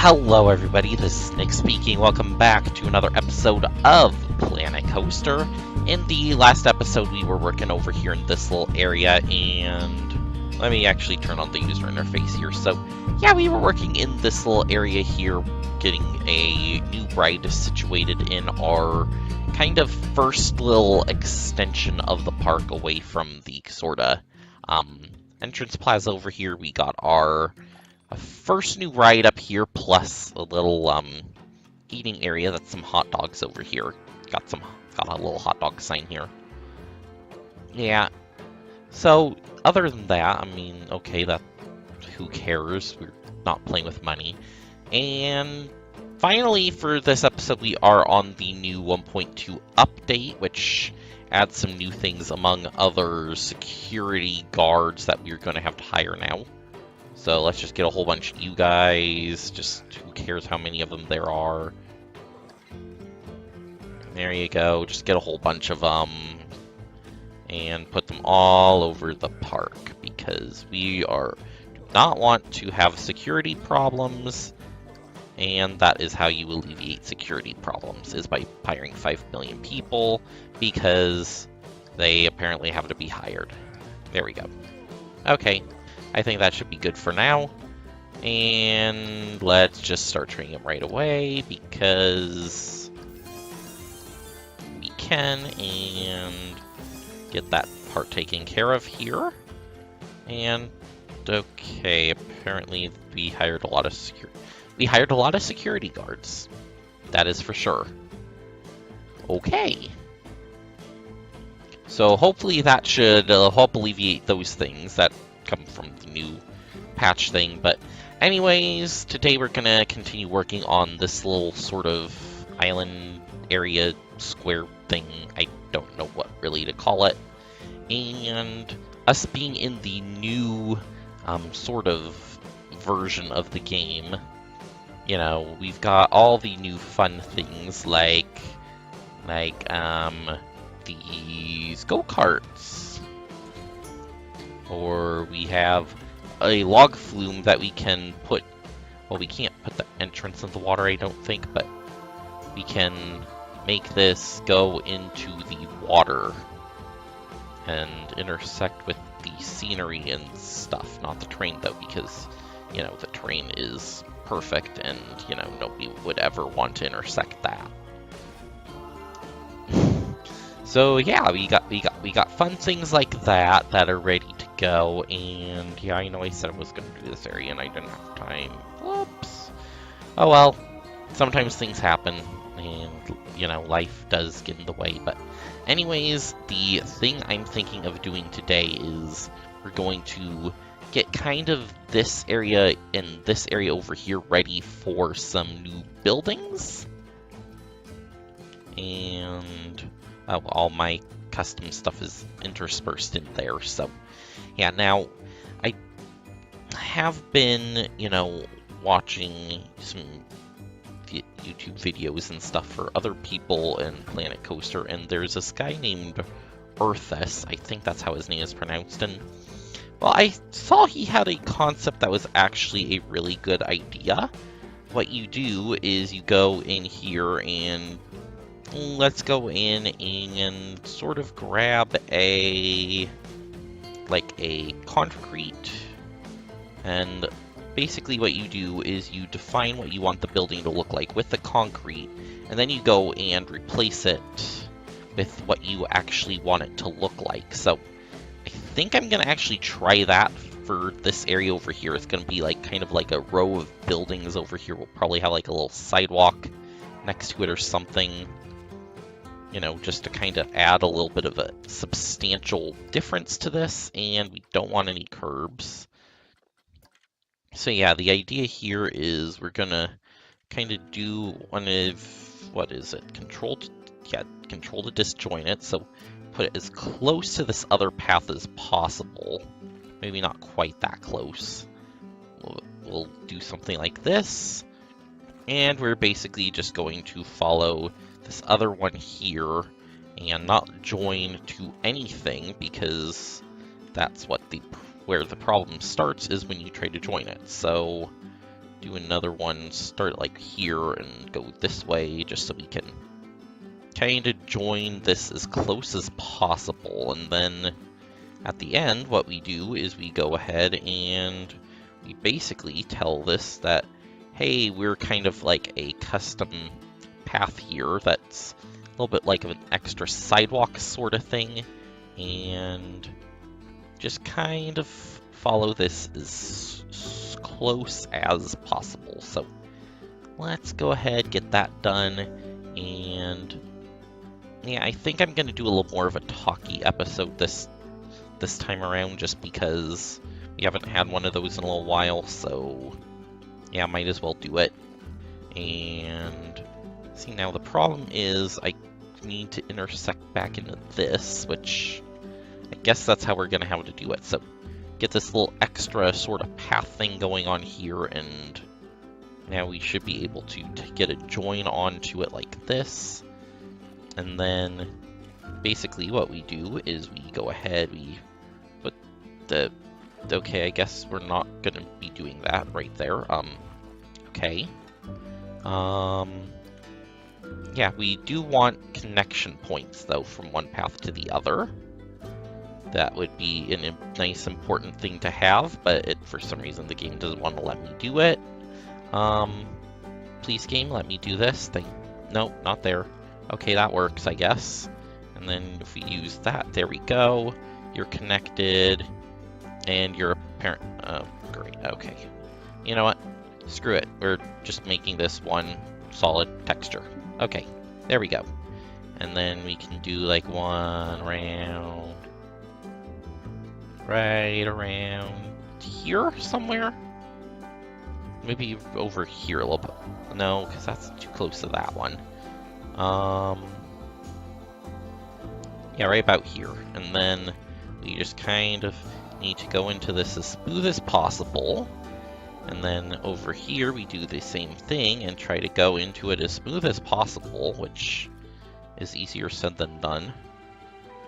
Hello everybody, this is Nick speaking. Welcome back to another episode of Planet Coaster. In the last episode we were working over here in this little area, and let me actually turn on the user interface here. So yeah, we were working in this little area here, getting a new ride situated in our kind of first little extension of the park away from the sorta entrance plaza over here. We got our first new ride up here, plus a little eating area. That's some hot dogs over here. Got a little hot dog sign here. Yeah. So other than that, I mean, okay, that who cares? We're not playing with money. And finally, for this episode, we are on the new 1.2 update, which adds some new things, among other security guards that we're going to have to hire now. So let's just get a whole bunch of you guys. Just who cares how many of them there are. There you go. Just get a whole bunch of them and put them all over the park, because we do not want to have security problems, and that is how you alleviate security problems, is by hiring 5 million people, because they apparently have to be hired. There we go. Okay. I think that should be good for now. And let's just start training him right away, because we can, and get that part taken care of here. And okay, apparently we hired a lot of security guards. That is for sure. Okay. So hopefully that should help alleviate those things that come from the new patch thing. But anyways, today we're gonna continue working on this little sort of island area square thing. I don't know what really to call it. And us being in the new sort of version of the game, you know, we've got all the new fun things like these go-karts. Or we have a log flume that we can put, well, we can't put the entrance in the water, I don't think, but we can make this go into the water and intersect with the scenery and stuff. Not the train, though, because, you know, the train is perfect and, you know, nobody would ever want to intersect that. So yeah, we got fun things like that are ready to go. And yeah, I know I said I was going to do this area and I didn't have time. Whoops. Oh well, sometimes things happen, and you know, life does get in the way. But anyways, the thing I'm thinking of doing today is we're going to get kind of this area and this area over here ready for some new buildings. And all my custom stuff is interspersed in there. So yeah, now I have been, you know, watching some YouTube videos and stuff for other people in Planet Coaster, and there's this guy named Earthus, I think that's how his name is pronounced, and well, I saw he had a concept that was actually a really good idea. What you do is you go in here and let's go in and sort of grab a concrete, and basically what you do is you define what you want the building to look like with the concrete, and then you go and replace it with what you actually want it to look like. So I think I'm gonna actually try that for this area over here. It's gonna be like kind of like a row of buildings over here. We'll probably have like a little sidewalk next to it or something, you know, just to kind of add a little bit of a substantial difference to this, and we don't want any curbs. So yeah, the idea here is we're gonna kind of do one of, what is it, control to disjoint it, so put it as close to this other path as possible. Maybe not quite that close. We'll do something like this, and we're basically just going to follow this other one here and not join to anything, because that's what where the problem starts, is when you try to join it. So do another one, start like here and go this way, just so we can kind of join this as close as possible. And then at the end, what we do is we go ahead and we basically tell this that, hey, we're kind of like a custom path here that's a little bit like an extra sidewalk sort of thing, and just kind of follow this as close as possible. So let's go ahead, get that done, and yeah, I think I'm going to do a little more of a talky episode this time around, just because we haven't had one of those in a little while, so yeah, might as well do it. And see, now the problem is I need to intersect back into this, which I guess that's how we're going to have to do it. So get this little extra sort of path thing going on here, and now we should be able to get a join onto it like this. And then basically what we do is we go ahead, we put okay, I guess we're not going to be doing that right there. Okay. Yeah, we do want connection points, though, from one path to the other. That would be a nice, important thing to have, but for some reason the game doesn't want to let me do it. Please, game, let me do this. Nope, not there. Okay, that works, I guess. And then if we use that, there we go. You're connected, and you're apparent. Oh, great. Okay. You know what? Screw it. We're just making this one solid texture. Okay, there we go. And then we can do like one round right around here somewhere. Maybe over here a little bit. No, because that's too close to that one. Yeah, right about here. And then we just kind of need to go into this as smooth as possible. And then over here we do the same thing and try to go into it as smooth as possible, which is easier said than done.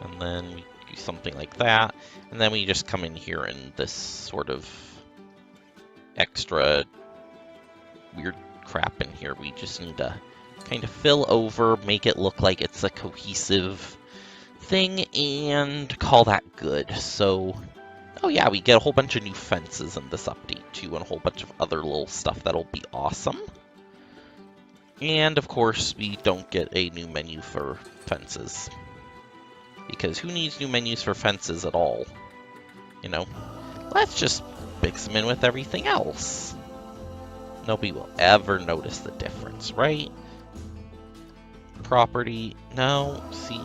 And then we do something like that. And then we just come in here and this sort of extra weird crap in here. We just need to kind of fill over, make it look like it's a cohesive thing, and call that good. So, oh yeah, we get a whole bunch of new fences in this update too, and a whole bunch of other little stuff that'll be awesome. And of course, we don't get a new menu for fences, because who needs new menus for fences at all? You know, let's just mix them in with everything else. Nobody will ever notice the difference, right? Property, no, see.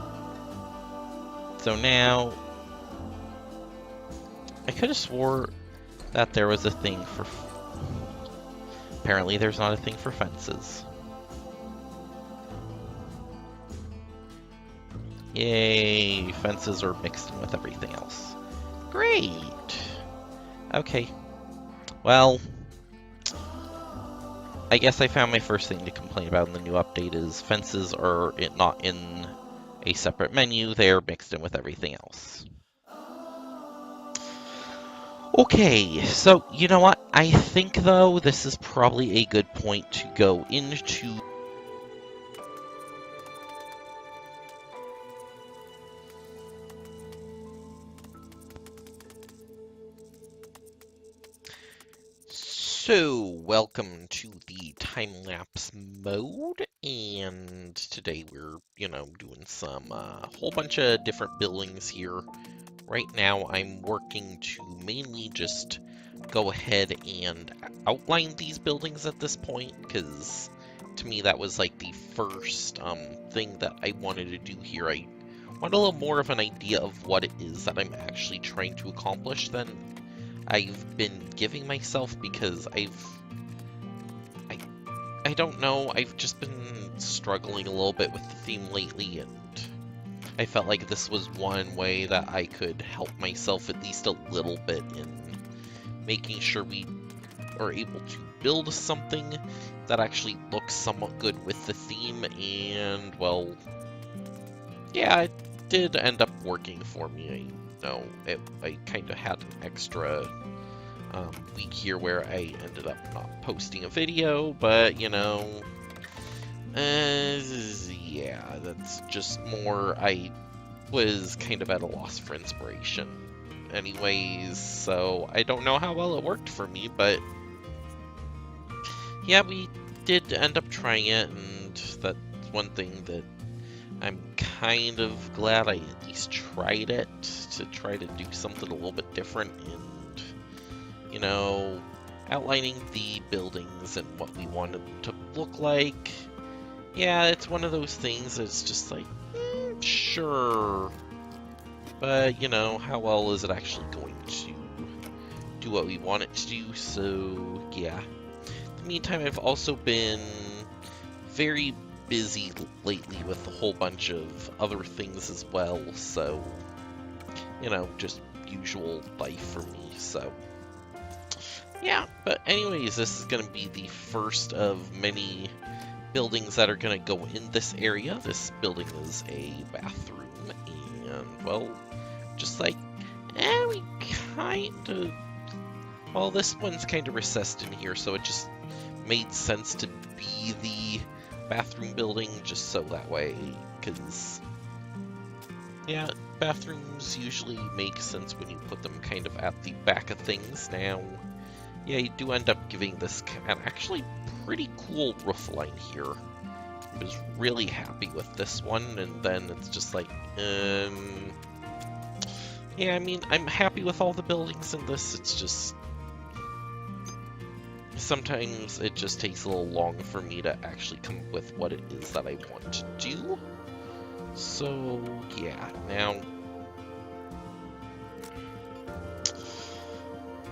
So now, I could have swore that there was a thing for... Apparently there's not a thing for fences. Yay, fences are mixed in with everything else. Great! Okay. Well, I guess I found my first thing to complain about in the new update is fences are not in a separate menu, they're mixed in with everything else. Okay, so you know what? I think, though, this is probably a good point to go into... So, welcome to the time-lapse mode, and today we're, doing some whole bunch of different buildings here. Right now, I'm working to mainly just go ahead and outline these buildings at this point, because to me that was like the first thing that I wanted to do here. I want a little more of an idea of what it is that I'm actually trying to accomplish than I've been giving myself, because I don't know, I've just been struggling a little bit with the theme lately, and I felt like this was one way that I could help myself at least a little bit in making sure we are able to build something that actually looks somewhat good with the theme, and, well, yeah, it did end up working for me. I kind of had an extra week here where I ended up not posting a video, but, you know, yeah, that's just more, I was kind of at a loss for inspiration anyways, so I don't know how well it worked for me, but yeah, we did end up trying it, and that's one thing that I'm kind of glad I at least tried it, to try to do something a little bit different, and, you know, outlining the buildings and what we wanted them to look like. Yeah, it's one of those things that's just like, sure, but, you know, how well is it actually going to do what we want it to do? So, yeah. In the meantime, I've also been very busy lately with a whole bunch of other things as well, so, you know, just usual life for me, so. Yeah, but anyways, this is going to be the first of many buildings that are going to go in this area. This building is a bathroom, and, well, just like, we kind of, well, this one's kind of recessed in here, so it just made sense to be the bathroom building, just so that way, because, yeah, bathrooms usually make sense when you put them kind of at the back of things. Now, yeah, you do end up giving this actually pretty cool roof line here. I was really happy with this one, and then it's just like, yeah, I mean, I'm happy with all the buildings in this, it's just, sometimes it just takes a little long for me to actually come up with what it is that I want to do. So, yeah, now,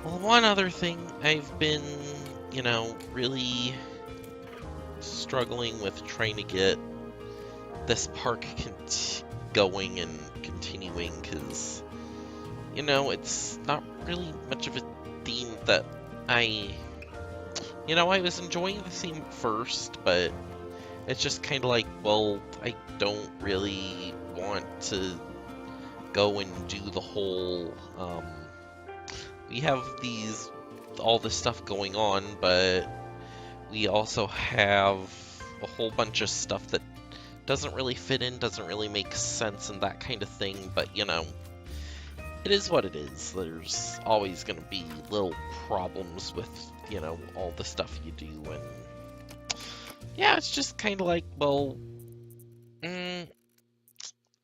well, one other thing I've been, you know, really struggling with trying to get this park going and continuing, because, you know, it's not really much of a theme that you know, I was enjoying the theme at first, but it's just kind of like, well, I don't really want to go and do the whole, we have all this stuff going on, but we also have a whole bunch of stuff that doesn't really fit in, doesn't really make sense, and that kind of thing, but, you know, it is what it is. There's always going to be little problems with, you know, all the stuff you do, and yeah, it's just kind of like, well, I'm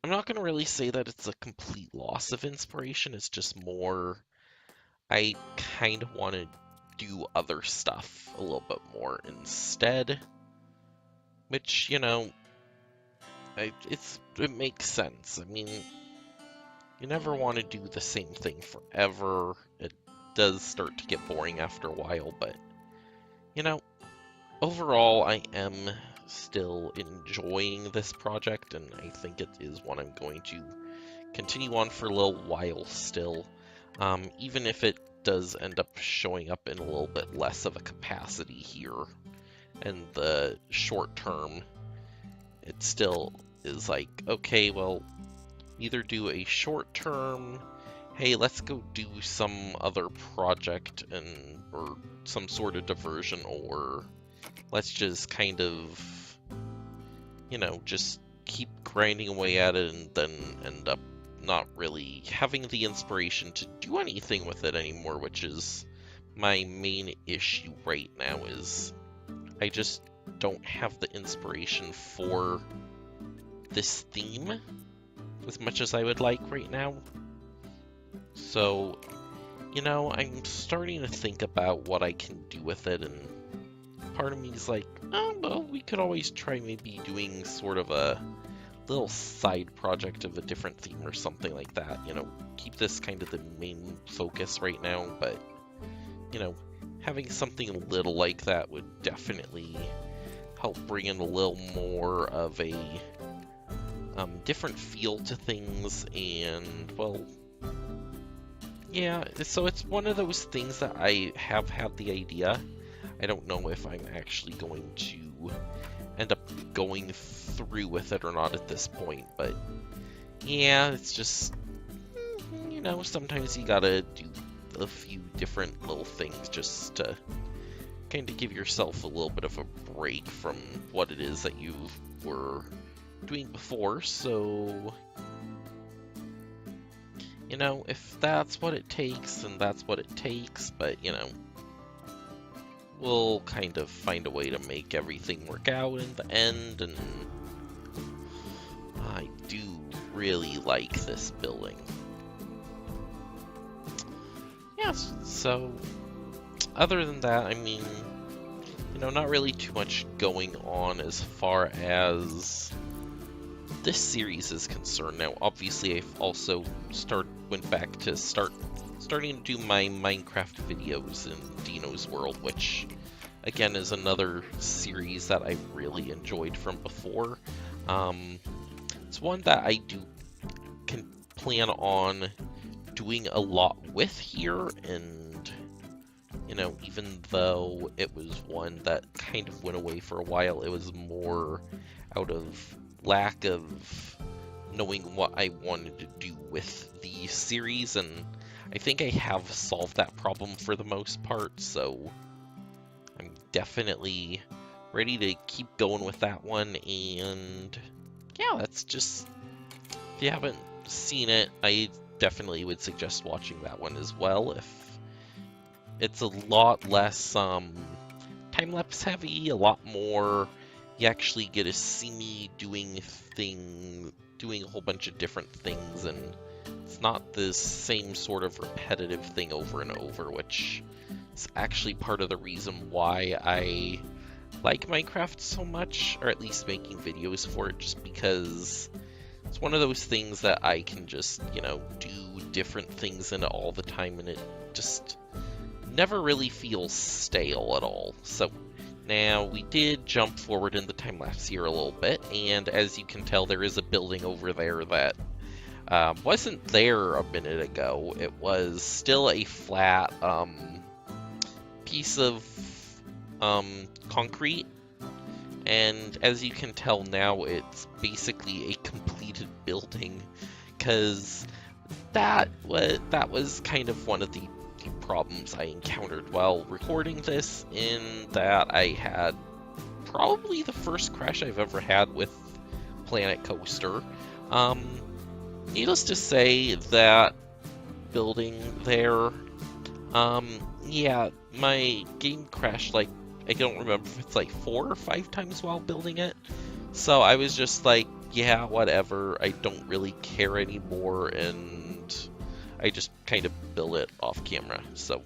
not going to really say that it's a complete loss of inspiration, it's just more, I kind of want to do other stuff a little bit more instead, which, you know, it makes sense. I mean, you never want to do the same thing forever. It does start to get boring after a while, but, you know, overall, I am still enjoying this project, and I think it is one I'm going to continue on for a little while still, even if it does end up showing up in a little bit less of a capacity here in the short term. It still is like, okay, well, either do a short term, hey, let's go do some other project or some sort of diversion, or let's just kind of, you know, just keep grinding away at it and then end up not really having the inspiration to do anything with it anymore, which is my main issue right now. Is I just don't have the inspiration for this theme as much as I would like right now. So, you know, I'm starting to think about what I can do with it, and part of me is like, oh, well, we could always try maybe doing sort of a little side project of a different theme or something like that, you know, keep this kind of the main focus right now, but, you know, having something a little like that would definitely help bring in a little more of a different feel to things, and, well, yeah, so it's one of those things that I have had the idea. I don't know if I'm actually going to end up going through with it or not at this point, but yeah, it's just, you know, sometimes you gotta do a few different little things just to kind of give yourself a little bit of a break from what it is that you were doing before. So, you know, if that's what it takes, then that's what it takes, but, you know, we'll kind of find a way to make everything work out in the end, and I do really like this building. Yes, so other than that, I mean, you know, not really too much going on as far as this series is concerned. Now, obviously, I've also went back to starting to do my Minecraft videos in Dino's World, which, again, is another series that I really enjoyed from before. It's one that I can plan on doing a lot with here, and, you know, even though it was one that kind of went away for a while, it was more out of lack of knowing what I wanted to do with the series, and I think I have solved that problem for the most part, so I'm definitely ready to keep going with that one. And yeah, that's just, if you haven't seen it, I definitely would suggest watching that one as well. If it's a lot less time-lapse heavy, a lot more, you actually get to see me doing a whole bunch of different things, and it's not the same sort of repetitive thing over and over, which is actually part of the reason why I like Minecraft so much, or at least making videos for it, just because it's one of those things that I can just, you know, do different things in it all the time, and it just never really feels stale at all. So now we did jump forward in the time-lapse here a little bit, and as you can tell, there is a building over there that wasn't there a minute ago. It was still a flat piece of concrete, and as you can tell now, it's basically a completed building, because that was kind of one of the problems I encountered while recording this, in that I had probably the first crash I've ever had with Planet Coaster. Needless to say, that building there, yeah, my game crashed, like, I don't remember if it's like 4 or 5 times while building it, so I was just like, yeah, whatever, I don't really care anymore, and I just kind of built it off camera. So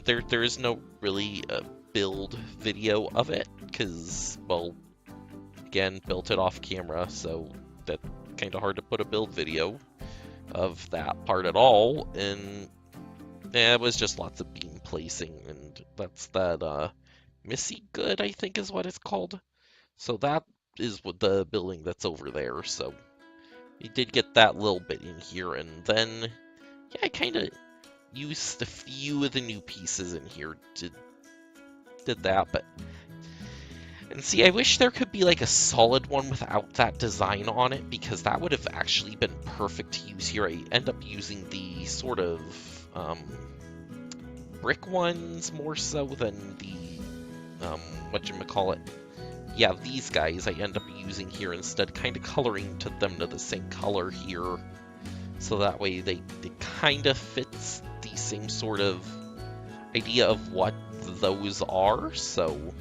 there is no really build video of it, because, well, again, built it off camera, so that's kind of hard to put a build video of that part at all. And it was just lots of beam placing, and that's that Missy Good, I think is what it's called. So that is what the building that's over there. So we did get that little bit in here, and then yeah, I kind of used a few of the new pieces in here to did that, but, and see, I wish there could be like a solid one without that design on it, because that would have actually been perfect to use here. I end up using the sort of brick ones more so than the whatchamacallit. Yeah, these guys I end up using here instead, kind of coloring them to the same color here, so that way they kind of fits the same sort of idea of what those are. So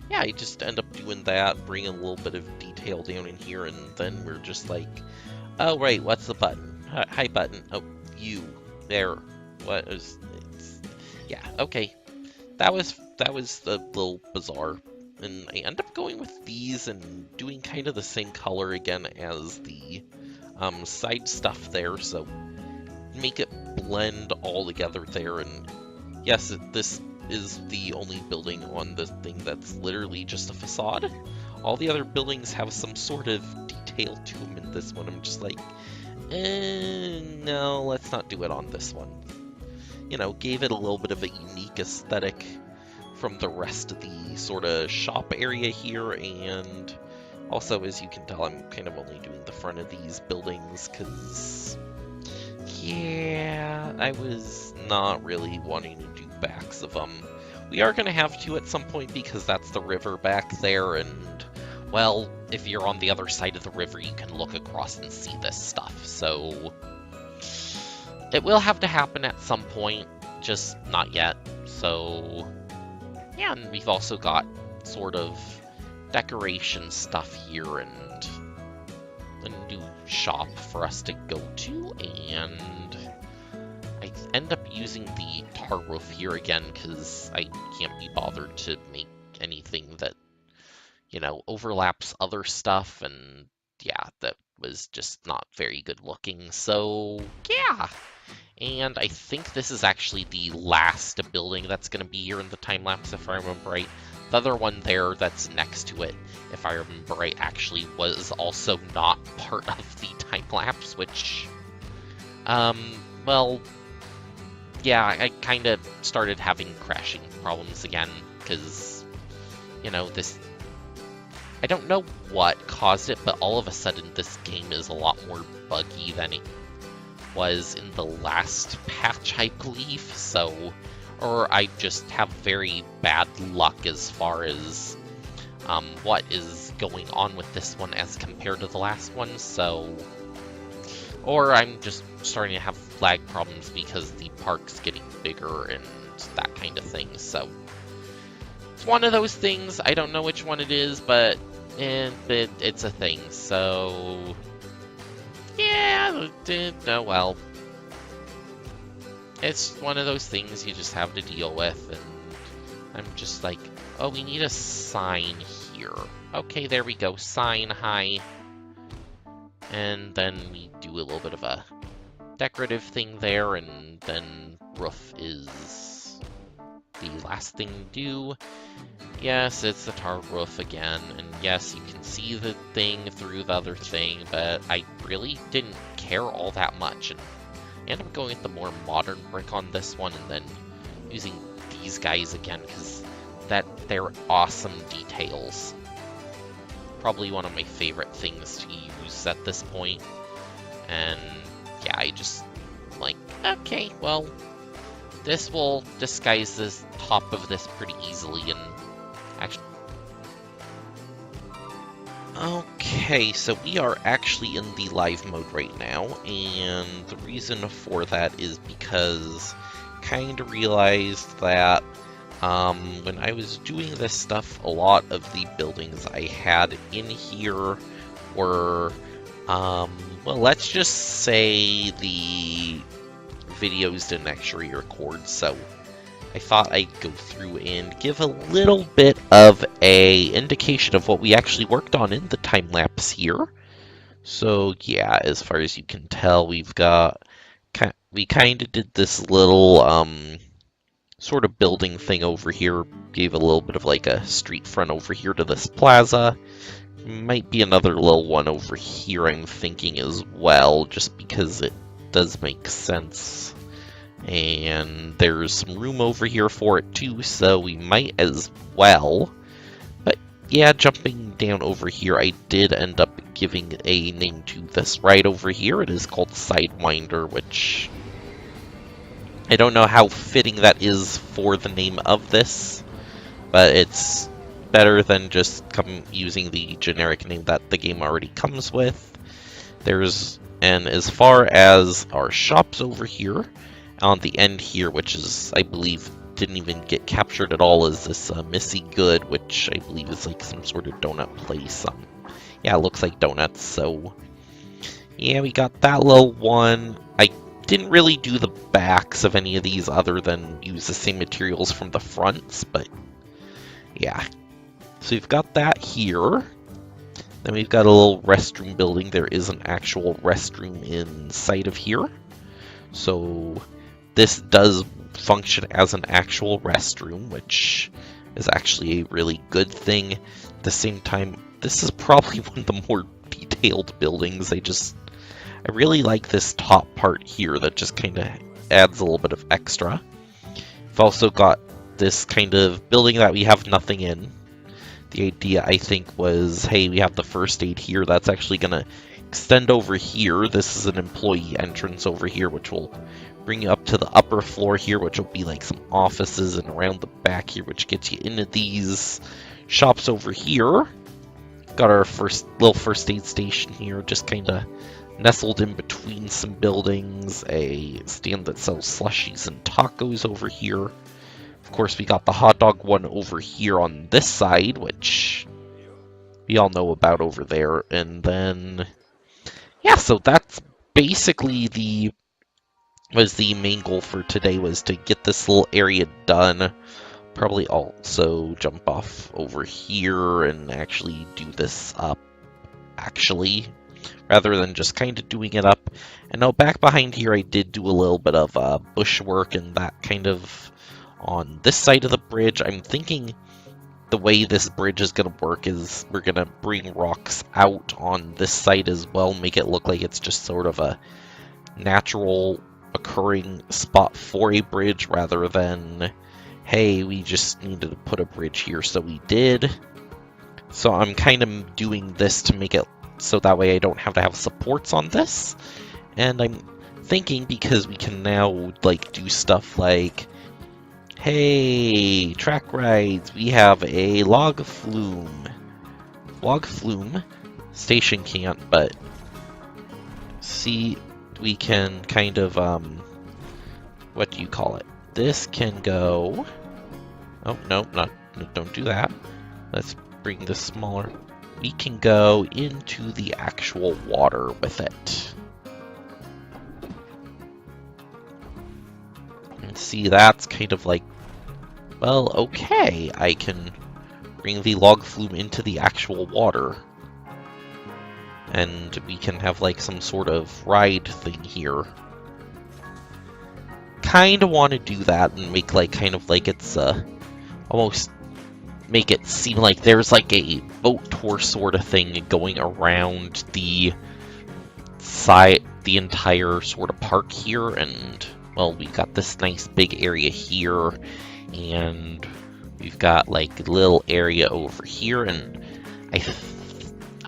yeah, I just end up doing that, bring a little bit of detail down in here, and then we're just like, oh right, what's the button? Hi button. Oh, you there. What is? Yeah, okay. That was a little bizarre, and I end up going with these and doing kind of the same color again as the side stuff there, so make it blend all together there. And yes, this is the only building on this thing that's literally just a facade. All the other buildings have some sort of detail to them. In this one, I'm just like, no, let's not do it on this one. You know, gave it a little bit of a unique aesthetic from the rest of the sort of shop area here, and also, as you can tell, I'm kind of only doing the front of these buildings because, Yeah, I was not really wanting to do backs of them. We are going to have to at some point because that's the river back there, and, well, if you're on the other side of the river, you can look across and see this stuff, so it will have to happen at some point, just not yet. So, yeah, and we've also got sort of decoration stuff here and a new shop for us to go to, and I end up using the tar roof here again because I can't be bothered to make anything that, overlaps other stuff, and yeah, that was just not very good looking, so yeah. And I think this is actually the last building that's going to be here in the time-lapse, if I remember right. The other one there that's next to it, if I remember right, actually was also not part of the time-lapse, which, well, yeah, I kind of started having crashing problems again, because, this, I don't know what caused it, but all of a sudden this game is a lot more buggy than it was in the last patch, I believe, so, or I just have very bad luck as far as what is going on with this one as compared to the last one, so, or I'm just starting to have lag problems because the park's getting bigger and that kind of thing, so it's one of those things. I don't know which one it is, but it's a thing, so yeah, no, well, it's one of those things you just have to deal with, and I'm just like, oh, we need a sign here. Okay, there we go, sign, hi. And then we do a little bit of a decorative thing there, and then roof is the last thing to do. Yes, it's the tar roof again, and yes, you can see the thing through the other thing, but I really didn't care all that much, and I ended up going with the more modern brick on this one, and then using these guys again, because they're awesome details. Probably one of my favorite things to use at this point, and yeah, I just like, okay, well, this will disguise this top of this pretty easily, and actually, okay, so we are actually in the live mode right now, and the reason for that is because I kind of realized that when I was doing this stuff, a lot of the buildings I had in here were, well, let's just say the videos didn't actually record, so I thought I'd go through and give a little bit of a indication of what we actually worked on in the time lapse here. So yeah, as far as you can tell, we kind of did this little sort of building thing over here. Gave a little bit of like a street front over here to this plaza. Might be another little one over here, I'm thinking, as well, just because it does make sense. And there's some room over here for it too, so we might as well. But yeah, jumping down over here, I did end up giving a name to this ride over here. It is called Sidewinder, which I don't know how fitting that is for the name of this, but it's better than just using the generic name that the game already comes with. And as far as our shops over here, on the end here, which is, I believe, didn't even get captured at all, is this Missy Good, which I believe is like some sort of donut place. Yeah, it looks like donuts, so yeah, we got that little one. I didn't really do the backs of any of these other than use the same materials from the fronts, but yeah. So we've got that here. Then we've got a little restroom building. There is an actual restroom inside of here. So this does function as an actual restroom, which is actually a really good thing. At the same time, this is probably one of the more detailed buildings. I really like this top part here that just kind of adds a little bit of extra. We've also got this kind of building that we have nothing in. The idea, I think, was, hey, we have the first aid here. That's actually going to extend over here. This is an employee entrance over here, which will bring you up to the upper floor here, which will be like some offices, and around the back here, which gets you into these shops over here. Got our little first aid station here, just kind of nestled in between some buildings. A stand that sells slushies and tacos over here. Of course, we got the hot dog one over here on this side, which we all know about over there. And then, yeah, so that's basically the main goal for today, was to get this little area done. Probably also jump off over here and actually do this up, rather than just kind of doing it up. And now back behind here, I did do a little bit of bush work and that kind of on this side of the bridge. I'm thinking the way this bridge is going to work is we're going to bring rocks out on this side as well, make it look like it's just sort of a natural occurring spot for a bridge, rather than, hey, we just needed to put a bridge here, so we did. So I'm kind of doing this to make it so that way I don't have to have supports on this. And I'm thinking, because we can now like do stuff like, hey, track rides, we have a log flume station can't, but see, we can kind of what do you call it? This can go. Oh no, don't do that. Let's bring this smaller. We can go into the actual water with it. And see, that's kind of like, well, okay, I can bring the log flume into the actual water. And we can have like some sort of ride thing here. Kind of want to do that and make like kind of like it's almost make it seem like there's like a boat tour sort of thing going around the entire sort of park here. And well, we've got this nice big area here, and we've got like a little area over here, and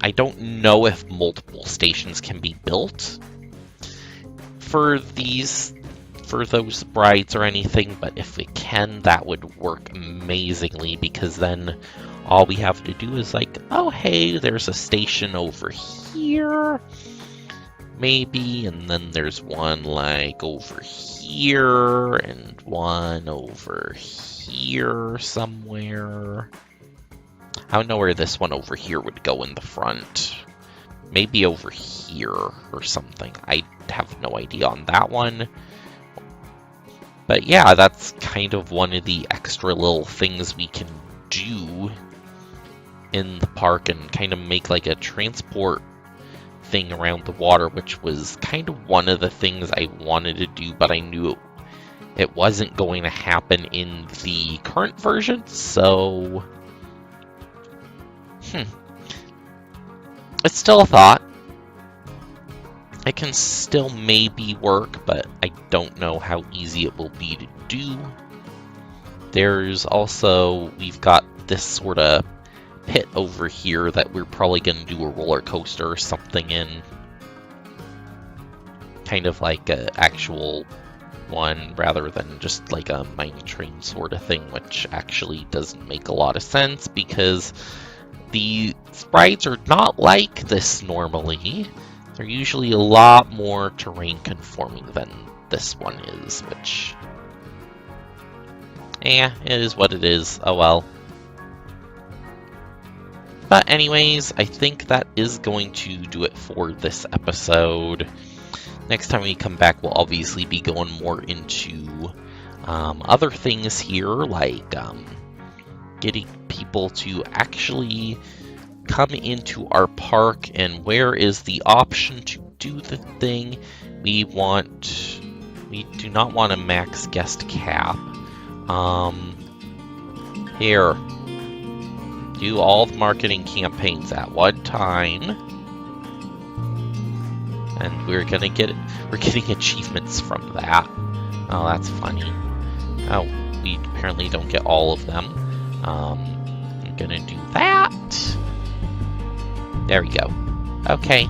I don't know if multiple stations can be built for those rides or anything, but if it can, that would work amazingly, because then all we have to do is like, oh hey, there's a station over here, maybe, and then there's one like over here, and one over here somewhere. I don't know where this one over here would go in the front. Maybe over here or something. I have no idea on that one. But yeah, that's kind of one of the extra little things we can do in the park, and kind of make like a transport thing around the water, which was kind of one of the things I wanted to do, but I knew it wasn't going to happen in the current version, so it's still a thought. It can still maybe work, but I don't know how easy it will be to do. There's also, we've got this sort of pit over here that we're probably going to do a roller coaster or something in. Kind of like an actual one, rather than just like a mine train sort of thing, which actually doesn't make a lot of sense, because the rides are not like this normally. They're usually a lot more terrain conforming than this one is, which, it is what it is. Oh well. But anyways, I think that is going to do it for this episode. Next time we come back, we'll obviously be going more into other things here, like getting people to actually come into our park, and where is the option to do the thing. We do not want a max guest cap. Here, do all the marketing campaigns at one time, and we're getting achievements from that. Oh, that's funny. Oh, we apparently don't get all of them. I'm gonna do that. There we go. Okay.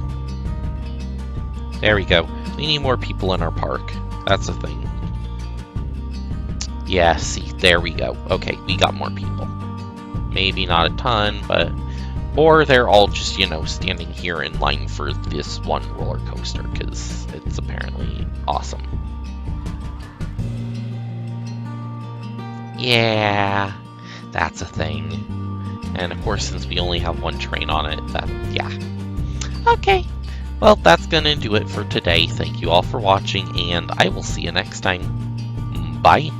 There we go. We need more people in our park. That's the thing. Yeah, see, there we go. Okay, we got more people. Maybe not a ton, but... Or they're all just, you know, standing here in line for this one roller coaster, because it's apparently awesome. Yeah, that's a thing. And of course, since we only have one train on it, yeah. Okay, well, that's gonna do it for today. Thank you all for watching, and I will see you next time. Bye.